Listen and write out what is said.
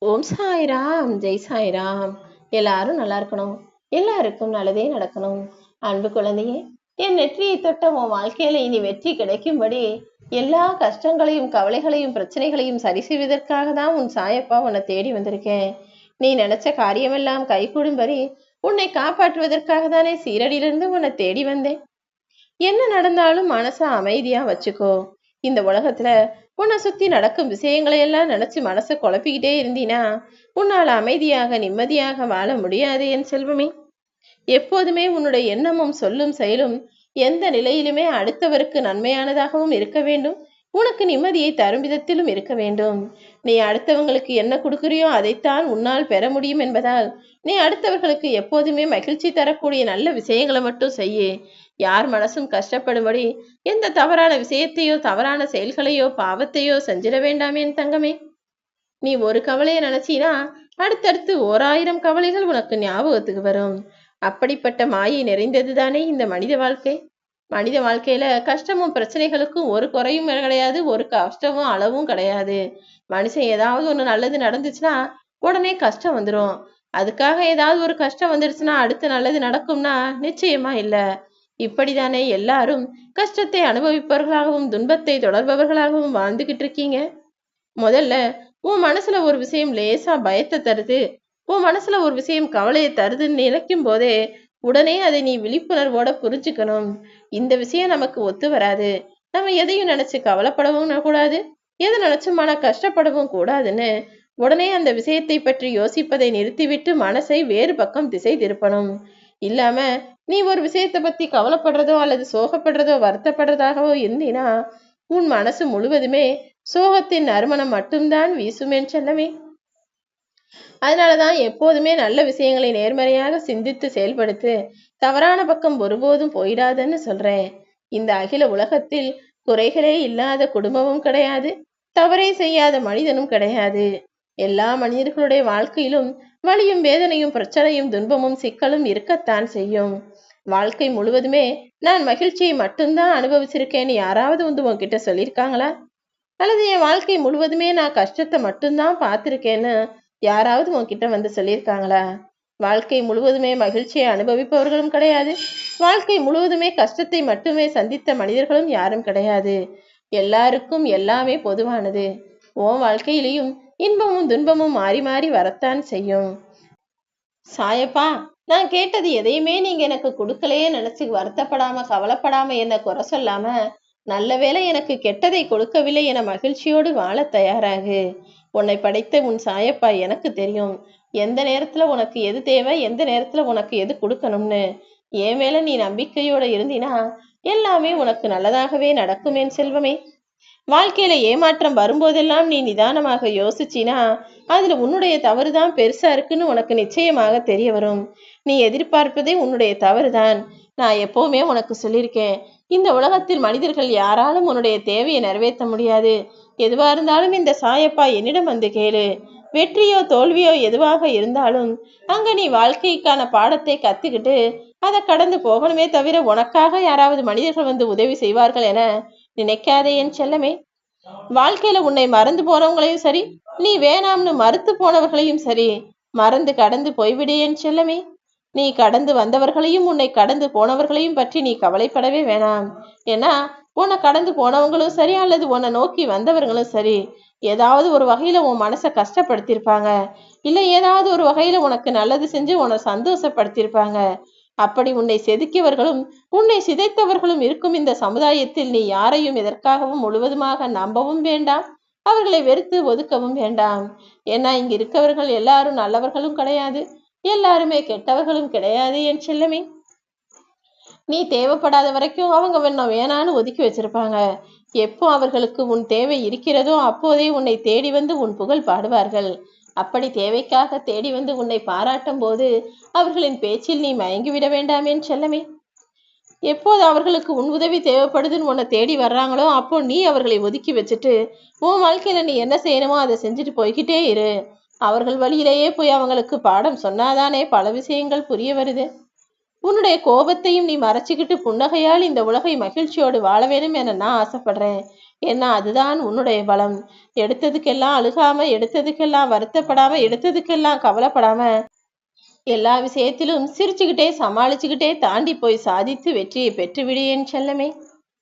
ஓம் சாய்ராம், ஜெய் சாய்ராம். எல்லாரும் நல்லா இருக்கணும். எல்லாருக்கும் நல்லதே நடக்கணும். அன்பு குழந்தையே, என் நெற்றியை தொட்ட உன் வாழ்க்கையில இனி வெற்றி கிடைக்கும்படி எல்லா கஷ்டங்களையும் கவலைகளையும் பிரச்சனைகளையும் சரி செய்வதற்காக தான் உன் சாயப்பா உன்னை தேடி வந்திருக்கேன். நீ நினைச்ச காரியமெல்லாம் கைகூடும்படி உன்னை காப்பாற்றுவதற்காக தானே சீரடியிலிருந்து உன்னை தேடி வந்தேன். என்ன நடந்தாலும் மனச அமைதியா வச்சுக்கோ. இந்த உலகத்துல உன்னை சுத்தி நடக்கும் விஷயங்களை எல்லாம் நினைச்சு மனசை குழப்பிக்கிட்டே இருந்தீனா உன்னால அமைதியாக நிம்மதியாக வாழ முடியாது என் செல்வமே. எப்போதுமே உன்னுடைய எண்ணமும் சொல்லும் செயலும் எந்த நிலையிலுமே அடுத்தவருக்கு நன்மையானதாகவும் இருக்க வேண்டும், உனக்கு நிம்மதியை தரும் விதத்திலும் இருக்க வேண்டும். நீ அடுத்தவங்களுக்கு என்ன கொடுக்குறியோ அதைத்தான் உன்னால் பெற முடியும் என்பதால் நீ அடுத்தவர்களுக்கு எப்போதுமே மகிழ்ச்சி தரக்கூடிய நல்ல விஷயங்களை மட்டும் செய்ய. யார் மனசும் கஷ்டப்படும்படி எந்த தவறான விஷயத்தையோ தவறான செயல்களையோ பாவத்தையோ செஞ்சிட வேண்டாமே என் தங்கமே. நீ ஒரு கவலையை நினைச்சினா அடுத்தடுத்து 1000 கவலைகள் உனக்கு ஞாபகத்துக்கு வரும். அப்படிப்பட்ட மாயை நிறைந்தது தானே இந்த மனித வாழ்க்கை. மனித வாழ்க்கையில கஷ்டமும் பிரச்சனைகளுக்கும் ஒரு குறையும் கிடையாது, ஒரு கஷ்டமும் அளவும் கிடையாது. மனுஷன் ஏதாவது ஒண்ணு நல்லது நடந்துச்சுன்னா உடனே கஷ்டம் வந்துடும். அதுக்காக ஏதாவது ஒரு கஷ்டம் வந்துடுச்சுன்னா அடுத்து நல்லது நடக்கும்னா நிச்சயமா இல்ல. இப்படித்தானே எல்லாரும் கஷ்டத்தை அனுபவிப்பவர்களாகவும் துன்பத்தை தொடர்பவர்களாகவும் வாழ்ந்துகிட்டு இருக்கீங்க. முதல்ல உன் மனசுல ஒரு விஷயம் லேசா பயத்தை தருது, உன் மனசுல ஒரு விஷயம் கவலையை தருதுன்னு நினைக்கும் போதே உடனே அதை நீ விழிப்புணர்வோட புரிஞ்சுக்கணும். இந்த விஷயம் நமக்கு ஒத்து வராது, நம்ம எதையும் நினைச்சு கவலைப்படவும் கூடாது, எதை நினைச்சும் மன கஷ்டப்படவும் கூடாதுன்னு உடனே அந்த விஷயத்தை பற்றி யோசிப்பதை நிறுத்திவிட்டு மனசை வேறு பக்கம் திசை திருப்பணும். இல்லாம நீ ஒரு விஷயத்தை பத்தி கவலைப்படுறதோ அல்லது சோகப்படுறதோ வருத்தப்படுறதாகவோ இருந்தீனா உன் மனசு முழுவதுமே சோகத்தின் நறுமணம் மட்டும்தான் வீசுமேன் செல்லமே. அதனாலதான் எப்போதுமே நல்ல விஷயங்களை நேர்மறையாக சிந்தித்து செயல்படுத்து, தவறான பக்கம் ஒருபோதும் போயிடாதுன்னு சொல்றேன். இந்த அகில உலகத்தில் குறைகளே இல்லாத குடும்பமும் கிடையாது, தவறே செய்யாத மனிதனும் கிடையாது. எல்லா மனிதர்களுடைய வாழ்க்கையிலும் வலியும் வேதனையும் பிரச்சனையும் துன்பமும் சிக்கலும் இருக்கத்தான் செய்யும். வாழ்க்கை முழுவதுமே நான் மகிழ்ச்சியை மட்டும்தான் அனுபவிச்சிருக்கேன்னு யாராவது உன்கிட்ட சொல்லியிருக்காங்களா? அல்லது என் வாழ்க்கை முழுவதுமே நான் கஷ்டத்தை மட்டும்தான் பார்த்துருக்கேன்னு யாராவது உன்கிட்ட வந்து சொல்லியிருக்காங்களா? வாழ்க்கை முழுவதுமே மகிழ்ச்சியை அனுபவிப்பவர்களும் கிடையாது, வாழ்க்கை முழுவதுமே கஷ்டத்தை மட்டுமே சந்தித்த மனிதர்களும் யாரும் கிடையாது. எல்லாருக்கும் எல்லாமே பொதுவானது. உன் வாழ்க்கையிலையும் இன்பமும் துன்பமும் மாறி மாறி வரத்தான் செய்யும். சாயப்பா, நான் கேட்டது எதையுமே நீங்க எனக்கு கொடுக்கலையே நினைச்சு வருத்தப்படாம கவலைப்படாம என்ன குறை சொல்லாம, நல்ல வேளை எனக்கு கெட்டதை கொடுக்கவில்லை என மகிழ்ச்சியோடு வாழ தயாராகு. உன்னை படைத்த உன் சாயப்பா எனக்கு தெரியும், எந்த நேரத்துல உனக்கு எது தேவை, எந்த நேரத்துல உனக்கு எது கொடுக்கணும்னு. என் மேல நீ நம்பிக்கையோட இருந்தினா எல்லாமே உனக்கு நல்லதாகவே நடக்கும் என் செல்வமே. வாழ்க்கையில ஏமாற்றம் வரும்போதெல்லாம் நீ நிதானமாக யோசிச்சினா அதுல உன்னுடைய தவறுதான் பெருசா இருக்குன்னு உனக்கு நிச்சயமாக தெரிய வரும். நீ எதிர்பார்ப்பதே உன்னுடைய தவறுதான். நான் எப்பவுமே உனக்கு சொல்லியிருக்கேன், இந்த உலகத்தில் மனிதர்கள் யாராலும் உன்னுடைய தேவையை நிறைவேற்ற முடியாது. எதுவா இருந்தாலும் இந்த சாயப்பா என்னிடம் வந்து கேளு. வெற்றியோ தோல்வியோ எதுவாக இருந்தாலும் அங்க நீ வாழ்க்கைக்கான பாடத்தை கத்துக்கிட்டு அதை கடந்து போகணுமே தவிர உனக்காக யாராவது மனிதர்கள் வந்து உதவி செய்வார்கள் என நினைக்காதே என் செல்லமே. வாழ்க்கையில உன்னை மறந்து போனவங்களையும் சரி, நீ வேணாம்னு மறுத்து போனவர்களையும் சரி, மறந்து கடந்து போய்விடு என் செல்லமே. நீ கடந்து வந்தவர்களையும் உன்னை கடந்து போனவர்களையும் பற்றி நீ கவலைப்படவே வேணாம். ஏன்னா உன்னை கடந்து போனவங்களும் சரி அல்லது உன்னை நோக்கி வந்தவர்களும் சரி, ஏதாவது ஒரு வகையில உன் மனசை கஷ்டப்படுத்தியிருப்பாங்க, இல்ல ஏதாவது ஒரு வகையில உனக்கு நல்லது செஞ்சு உன்னை சந்தோஷப்படுத்தியிருப்பாங்க. அப்படி உன்னை செதுக்கியவர்களும் உன்னை சிதைத்தவர்களும் இருக்கும் இந்த சமுதாயத்தில் நீ யாரையும் எதற்காகவும் முழுவதுமாக நம்பவும் வேண்டாம், அவர்களை வெறுத்து ஒதுக்கவும் வேண்டாம். ஏன்னா இங்க இருக்கவர்கள் எல்லாரும் நல்லவர்களும் கிடையாது, எல்லாருமே கெட்டவர்களும் கிடையாது என் செல்லமே. நீ தேவைப்படாத வரைக்கும் அவங்க வேணான்னு ஒதுக்கி வச்சிருப்பாங்க. எப்போ அவர்களுக்கு உன் தேவை இருக்கிறதோ அப்போதே உன்னை தேடி வந்து உன் புகழ் பாடுவார்கள். அப்படி தேவைக்காக தேடி வந்து உன்னை பாராட்டும் போது அவர்களின் பேச்சில் நீ மயங்கிவிட வேண்டாமேன் செல்லமே. எப்போது அவர்களுக்கு உன் உதவி தேவைப்படுதுன்னு உன்னை தேடி வர்றாங்களோ அப்போ நீ அவர்களை ஒதுக்கி வச்சுட்டு உன் வாழ்க்கையில நீ என்ன செய்யணுமோ அதை செஞ்சுட்டு போய்கிட்டே இரு. அவர்கள் வழியிலேயே போய் அவங்களுக்கு பாடம் சொன்னாதானே பல விஷயங்கள் புரிய வருது. உன்னுடைய கோபத்தையும் நீ மறைச்சிக்கிட்டு புன்னகையால் இந்த உலகை மகிழ்ச்சியோடு வாழ வேணும் என நான் ஆசைப்படுறேன். ஏன்னா அதுதான் உன்னுடைய பலம். எடுத்ததுக்கெல்லாம் அழுகாம, எடுத்ததுக்கெல்லாம் வருத்தப்படாம, எடுத்ததுக்கெல்லாம் கவலைப்படாம, எல்லா விஷயத்திலும் சிரிச்சுக்கிட்டே சமாளிச்சுக்கிட்டே தாண்டி போய் சாதித்து வெற்றியை பெற்றுவிடு என் செல்லமே.